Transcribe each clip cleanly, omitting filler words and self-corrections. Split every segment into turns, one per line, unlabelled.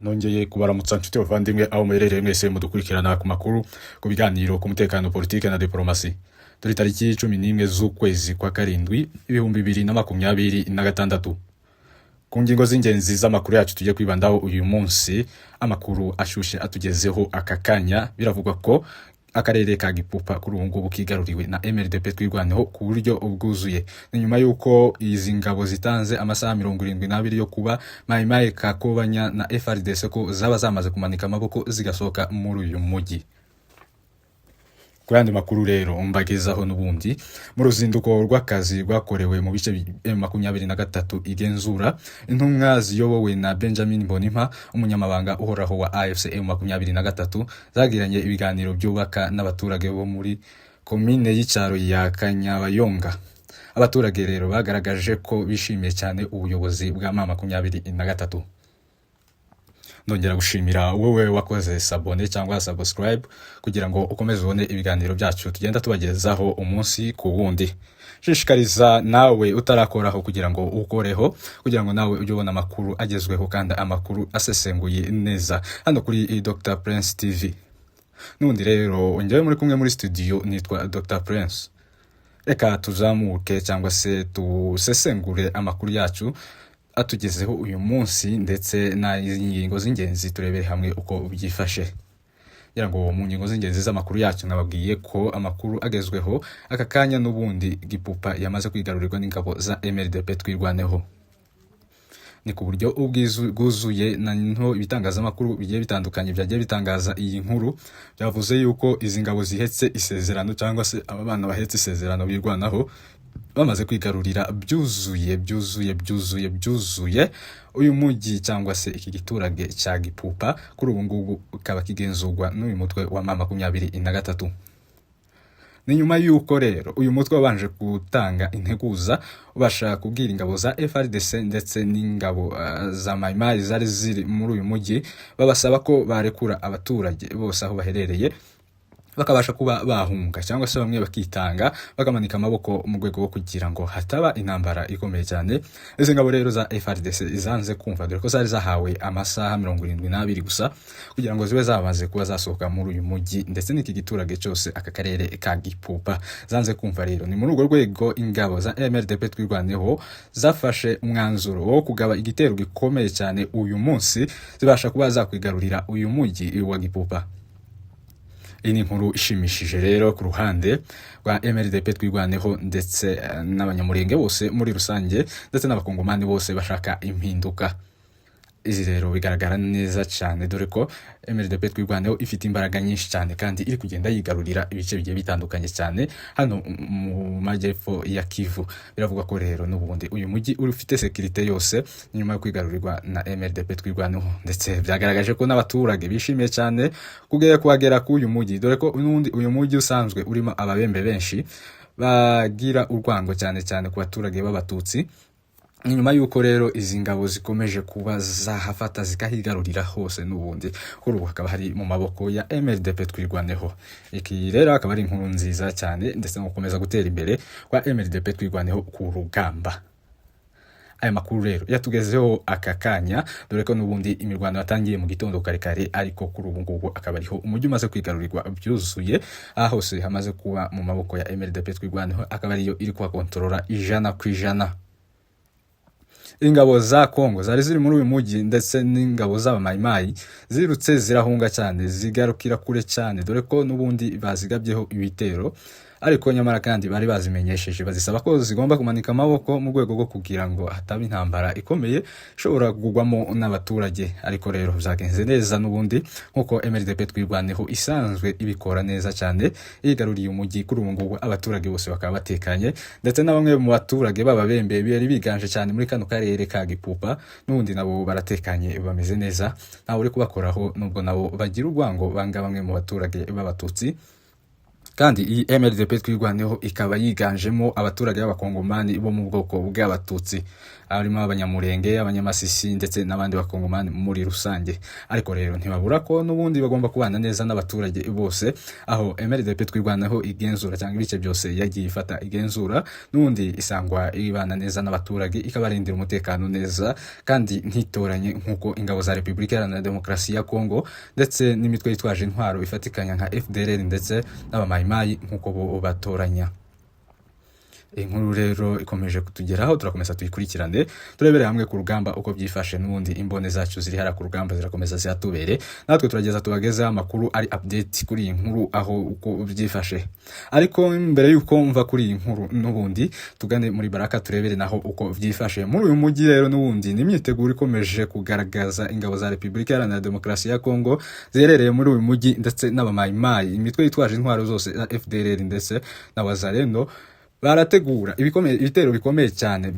Nongeye kubaramutsa nshuti bavandimwe aho muherereye mwese mudukurikirana ku makuru ku biganiro ku mutekano politike na diplomasi. Turi tariki 11 z'ukwezi kwa karindwi 2026. Ku ngingo z'ingenzi z'amakuru yacu tujye kwibandaho uyu munsi, amakuru ashushe atugezeho aka kanya. Biravugwa ko akarere ka Gipupa kuri ubu ngubu kigaruriwe na MRDP twirwaneho ku buryo ubwuzuye. Ni nyuma yuko izi ngabo zitanze amasaha 72 yo kuba Maimai Kakobanya na FARDC ko zaba zamaze kumanika amaboko zigasohoka muri uyu mujyi. Kuyandi makuru rero mbagezaho n'ubundi mu ruzinduko rw'akazi rwakorewe mu bice 23 igenzura, intumwa ziyobowe na Benjamin Mbonimpa, umunyamabanga uhoraho wa AFC 23, zagiranye ibiganiro byubaka n'abaturage bo muri komine y'icaro ya Kanyabayonga. Abaturage rero bagaragaje ko bishimiye cyane ubuyobozi bwa M23. Ndongera gushimira wowe wakoze sabone cyangwa subscribe kugira ngo ukomeze ubone ibiganiro byacu tugenda tubagezaho umunsi ku wundi. Shishikariza nawe utarakoraho kugira ngo ukoreho, kugira ngo nawe ujye ubona amakuru agezweho kandi amakuru asesenguye neza hano kuri Dr Prince TV. Nundi rero njyewe muri kumwe muri studio nitwa Dr Prince. Reka tuzamuke cyangwa se tusesengure amakuru yacu atugezeho uyu munsi ndetse na ingingo z'ingenzi turebere hamwe uko byifashe. Ngira ngo mu ngingo z'ingenzi z'amakuru yacu nababwiye ko amakuru agezweho aka kanya n'ubundi Gipupa yamaze kwigarurirwa n'ingabo za MRDP twirwaneho. Ni ku buryo ubwuzuye naho ibitangazamakuru bigiye bitandukanye byagiye bitangaza iyi nkuru, byavuze yuko izi ngabo zihetse isezerano cyangwa se abana bahetse isezerano birwanaho bamaze kwigarurira byuzuye uyu mujyi cyangwa se iki giturage cya Gipupa. Kuri ubu ngubu ukaba kigenzurwa n'uyu mutwe wa M23. Ni nyuma yuko rero uyu mutwe wabanje gutanga integuza ubasha kubwira ingabo za FARDC ndetse n'ingabo za Maimai zari ziri muri uyu mujyi, babasaba ko barekura abaturage bose aho baherereye bakabasha kuba bahunga cyangwa se bamwe bakitanga bakamanika amaboko mu rwego rwo kugira ngo hataba intambara ikomeye cyane. Izi ngabo rero za FARDC zanze kumva, dore ko zari zahawe amasaha 72 gusa kugira ngo zibe zamaze kuba zasohoka muri uyu mujyi ndetse n'iki giturage cyose aka karere ka Gipupa. Zanze kumva rero, ni muri urwo rwego ingabo za MRDP twirwaneho zafashe umwanzuro wo kugaba igitero gikomeye cyane uyu munsi, zibasha kuba zakwigarurira uyu mujyi wa Gipupa. Iyi ni inkuru ishimishije rero ku ruhande rwa MRDP twirwaneho ndetse n'abanyamurenge bose muri rusange ndetse n'abakongomani bose bashaka impinduka. Izi rero bigaragara neza cyane, dore ko MRDP twirwaneho ifite imbaraga nyinshi cyane kandi iri kugenda yigarurira ibice bigiye bitandukanye cyane hano mu majyepfo ya Kivu. Biravuga ko rero n'ubundi uyu mujyi ufite security yose nyuma yo kwigarurirwa na MRDP twirwaneho, ndetse byagaragaje ko n'abaturage bishimiye cyane kuhagera ku uyu mujyi, dore ko n'ubundi uyu mujyi usanzwe urimo ababembe benshi bagira urwango cyane ku baturage b'abatutsi. Nyuma yuko rero izi ngabo zikomeje kuba zahafata zikahigarurira hose, n'ubundi kuri ubu hakaba hari mu maboko ya MRDP twirwaneho. Iki rero akaba ari inkuru nziza cyane ndetse no gukomeza gutera imbere kwa MRDP twirwaneho ku rugamba. Aya makuru rero yatugezeho aka kanya, dore ko n'ubundi imirwano yatangiye mu gitondo kare, ariko kuri ubu ngubu akaba ariho umujyi umaze kwigarurirwa byuzuye, aho hose hamaze kuba mu maboko ya MRDP twirwaneho, akaba ariyo iri kuhakontorora 100%. Ingabo za Kongo zari ziri muri uyu mujyi ndetse n'ingabo z'abamayimayi zirutse zirahunga cyane, zigarukira kure cyane, dore ko n'ubundi bazigabyeho ibitero, ariko nyamara kandi bari bazimenyesheje bazisaba ko zigomba kumanika amaboko mu rwego rwo kugira ngo hataba intambara ikomeye ishobora kugwamo n'abaturage. Ariko rero byagenze neza n'ubundi nkuko MRDP twirwaneho isanzwe ibikora neza cyane, yigaruriye umujyi. Kuri ubu ngubu abaturage bose bakaba batekanye ndetse na bamwe mu baturage b'ababembe bari biganje cyane muri kano karere ka Gipupa, n'ubundi nabo baratekanye bameze neza, ntawe uri kubakoraho nubwo nabo bagira urwango banga bamwe mu baturage b'abatutsi. Kandi iyi MRDP twirwaneho ikaba yiganjemo abaturage b'abakongomani bo mu bwoko bw'abatutsi. harimo abanyamurenge, abanyamasisi ndetse n'abandi bakongomani muri rusange. Ariko rero ntibabura ko n'ubundi bagomba kubana neza n'abaturage bose, aho MRDP twirwanaho igenzura cyangwa ibice byose yagiye ifata igenzura, n'ubundi isangwa ibana neza n'abaturage, ikabarindira umutekano neza kandi ntitoranye nk'uko ingabo za Repubulika Iharanira Demokarasi ya Kongo ndetse n'imitwe yitwaje intwaro ifatikanya nka FDLR ndetse n'abamayimayi nk'uko bo batoranya. Inkuru rero ikomeje kutugeraho, turakomeza tuyikurikirane turebere hamwe ku rugamba uko byifashe, n'ubundi imbone zacu ziri hara ku rugamba zirakomeza ziratubere, natwe turageza tubagezeho amakuru ari update kuri iyi nkuru aho uko byifashe. Ariko mbere yuko mva kuri iyi nkuru, n'ubundi tugane muri Baraka turebere naho uko byifashe muri uyu mujyi. Rero n'ubundi n'imyiteguro ikomeje kugaragaza ingabo za Repubulika Iharanira Demokarasi ya Kongo ziherereye muri uyu mujyi ndetse n'abamayimayi, imitwe yitwaje intwaro zose za FDLR ndetse na Wazalendo barategura ibitero bikomeye cyane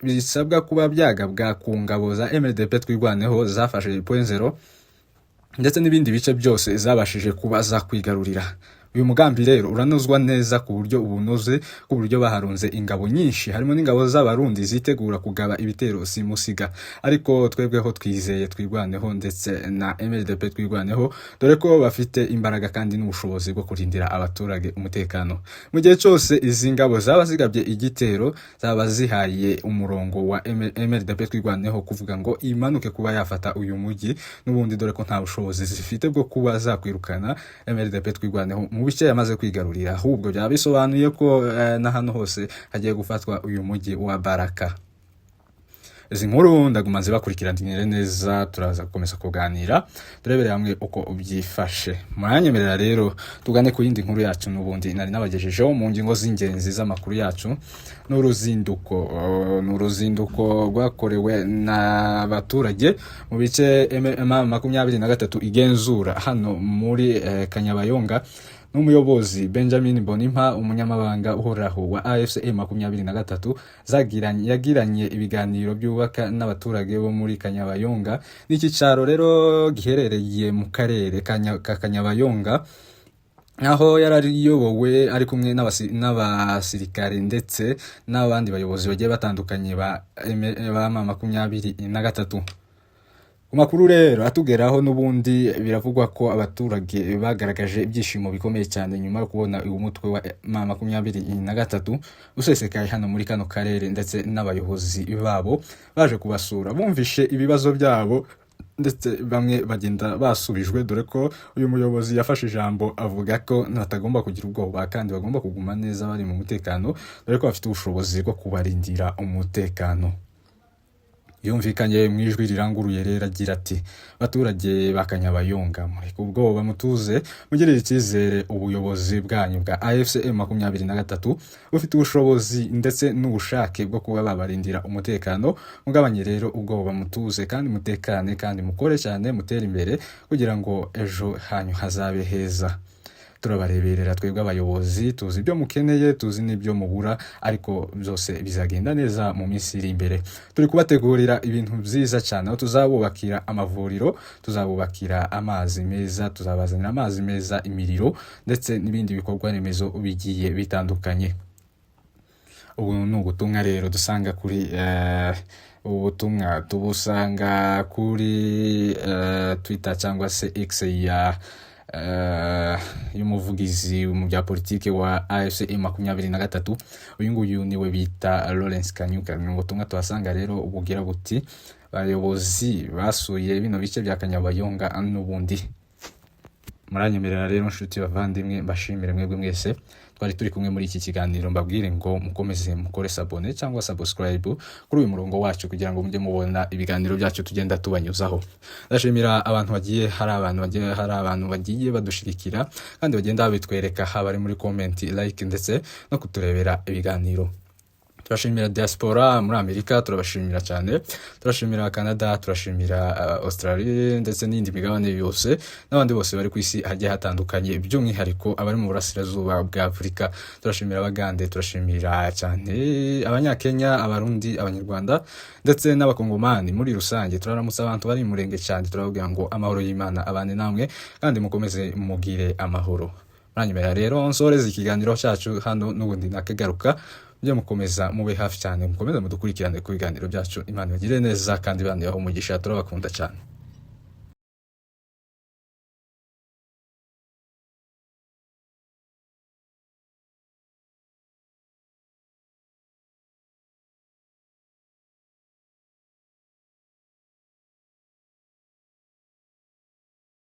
bisabwa kuba byagabwa ku ngabo za MRDP twirwaneho zafashe point zero ndetse n'ibindi bice byose zabashije kuba zakwigarurira. Uyu mugambi rero uranozwa neza ku buryo ubunoze, ku buryo baharunze ingabo nyinshi, harimo n'ingabo z'abarundi zitegura kugaba ibitero simusiga. Ariko twebweho twizeye twirwaneho ndetse na MRDP twirwaneho, dore ko bafite imbaraga kandi n'ubushobozi bwo kurindira abaturage umutekano. Mu gihe cyose izi ngabo zaba zigabye igitero, zaba zihaye umurongo wa MRDP twirwaneho kuvuga ngo imanuke kuba yafata uyu mujyi, n'ubundi dore ko nta bushobozi zifite bwo kuba zakwirukana MRDP twirwaneho mu bice yamaze kwigarurira, ahubwo byaba bisobanuye ko na hano hose hagiye gufatwa uyu mujyi wa Baraka. Izi nkuru ndaguma zibakurikiranire neza, turaza gukomeza kuganira turebere hamwe uko byifashe. Muranyemerera rero tugane ku yindi nkuru yacu, n'ubundi nari nabagejejeho mu ngingo z'ingenzi z'amakuru yacu. N'uruzinduko rwakorewe n'abaturage mu bice M23 igenzura hano muri Kanyabayonga, n'umuyobozi Benjamin Bonimpa, umunyamabanga uhoraho wa AFC M23 yagiranye ibiganiro byubaka n'abaturage bo muri Kanyabayonga. N'iki cyaro rero giherereye mu karere ka Kanyabayonga, aho yarariyobowe ari kumwe n'abasirikare ndetse n'abandi bayobozi bagiye batandukanye ba M23. Makuru rero atugeraho, n'ubundi biravugwa ko abaturage bagaragaje ibyishimo bikomeye cyane nyuma yo kubona uyu mutwe wa M23 usesekaye hano muri kano karere, ndetse n'abayobozi babo baje kubasura bumvishe ibibazo byabo, ndetse bamwe bagenda basubijwe, dore ko uyu muyobozi yafashe ijambo avuga ko natagomba kugira ubwoba kandi bagomba kuguma neza bari mu mutekano, dore ko bafite ubushobozi bwo kubarindira umutekano. Yumvikanye mu ijwi riranguruye rero agira ati, baturage ba Kanyabayonga, muri ubwoba mutuze, mugirire icyizere ubuyobozi bwanyu bwa AFC M23 bufite ubushobozi ndetse n'ubushake bwo kuba babarindira umutekano. Mugabanye rero ubwoba mutuze kandi mutekane, kandi mukore cyane mutere imbere kugira ngo ejo hanyu hazabe heza. Turabareberera twebwe abayobozi, tuzi ibyo mukeneye, tuzi n'ibyo mubura, ariko byose bizagenda neza mu minsi iri imbere. Turi kubategurira ibintu byiza cyane, aho tuzabubakira amavuriro, tuzabubakira amazi meza, tuzabazanira amazi meza, imiriro ndetse n'ibindi bikorwa remezo bigiye bitandukanye. Ubu ni ubutumwa rero dusanga kuri ubutumwa tubusanga kuri Twitter cyangwa se X ya y'umuvugizi mu bya politike wa AFC M23. Uyu nguyu niwe bita Lawrence Kanyuka. Ni ubutumwa tuhasanga rero ubugira buti, bayobozi basuye bino bice bya Kanyabayonga n'ubundi. Muranyemerera rero nshuti bavandimwe, mbashimire mwebwe mwese twari turi kumwe muri iki kiganiro, mbabwire ngo mukomeze mukore sabone cyangwa subscribe kuri uyu murongo wacu kugira ngo mujye mubona ibiganiro byacu tugenda tubanyuzaho. Ndashimira abantu hari abantu bagiye badushirikira kandi bagenda babitwereka, haba ari muri comment, like ndetse no kuturebera ibiganiro. Turashimira diaspora muri Amerika, turabashimira cyane, turashimira Canada, turashimira Australia ndetse n'indi migabane yose, n'abandi bose bari ku isi hagiye hatandukanye, by'umwihariko abari mu burasirazuba bwa Afurika. Turashimira Abagande, turashimira cyane Abanyakenya, Abarundi, Abanyarwanda ndetse n'Abakongomani muri rusange. Turaramutsa abantu bari murenge cyane, turavuga ngo amahoro y'Imana abane namwe kandi mukomeze mugire amahoro. Muranyemera rero nsoreze ikiganiro cyacu hano, n'ubundi nakagaruka mujye mukomeza mube hafi cyane, mukomeze mudukurikirane ku biganiro byacu. Imana igire neza kandi Imana ibahe umugisha, turabakunda cyane.